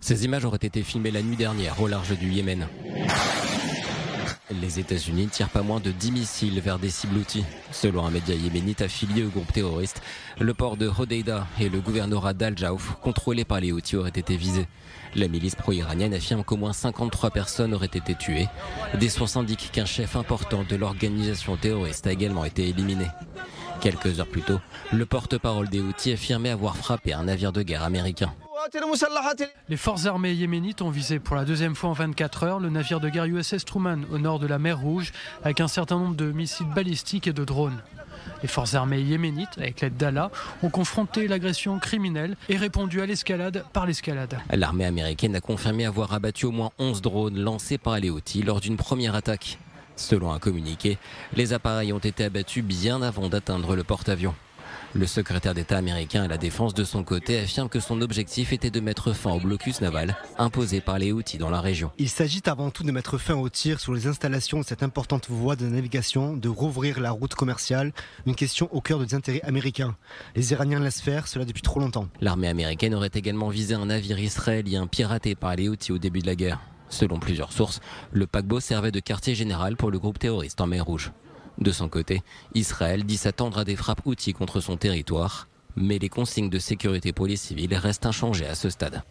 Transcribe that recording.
Ces images auraient été filmées la nuit dernière au large du Yémen. Les États-Unis tirent pas moins de 10 missiles vers des cibles Houthis. Selon un média yéménite affilié au groupe terroriste, le port de Hodeïda et le gouvernorat d'Al-Jaouf, contrôlés par les Houthis, auraient été visés. La milice pro-iranienne affirme qu'au moins 53 personnes auraient été tuées. Des sources indiquent qu'un chef important de l'organisation terroriste a également été éliminé. Quelques heures plus tôt, le porte-parole des Houthis affirmait avoir frappé un navire de guerre américain. Les forces armées yéménites ont visé pour la deuxième fois en 24 heures le navire de guerre USS Truman au nord de la mer Rouge avec un certain nombre de missiles balistiques et de drones. Les forces armées yéménites, avec l'aide d'Allah, ont confronté l'agression criminelle et répondu à l'escalade par l'escalade. L'armée américaine a confirmé avoir abattu au moins 11 drones lancés par les Houthis lors d'une première attaque. Selon un communiqué, les appareils ont été abattus bien avant d'atteindre le porte-avions. Le secrétaire d'État américain à la Défense, de son côté, affirme que son objectif était de mettre fin au blocus naval imposé par les Houthis dans la région. Il s'agit avant tout de mettre fin aux tirs sur les installations de cette importante voie de navigation, de rouvrir la route commerciale, une question au cœur des intérêts américains. Les Iraniens laissent faire cela depuis trop longtemps. L'armée américaine aurait également visé un navire israélien piraté par les Houthis au début de la guerre. Selon plusieurs sources, le paquebot servait de quartier général pour le groupe terroriste en mer Rouge. De son côté, Israël dit s'attendre à des frappes Houthis contre son territoire, mais les consignes de sécurité pour les civils restent inchangées à ce stade.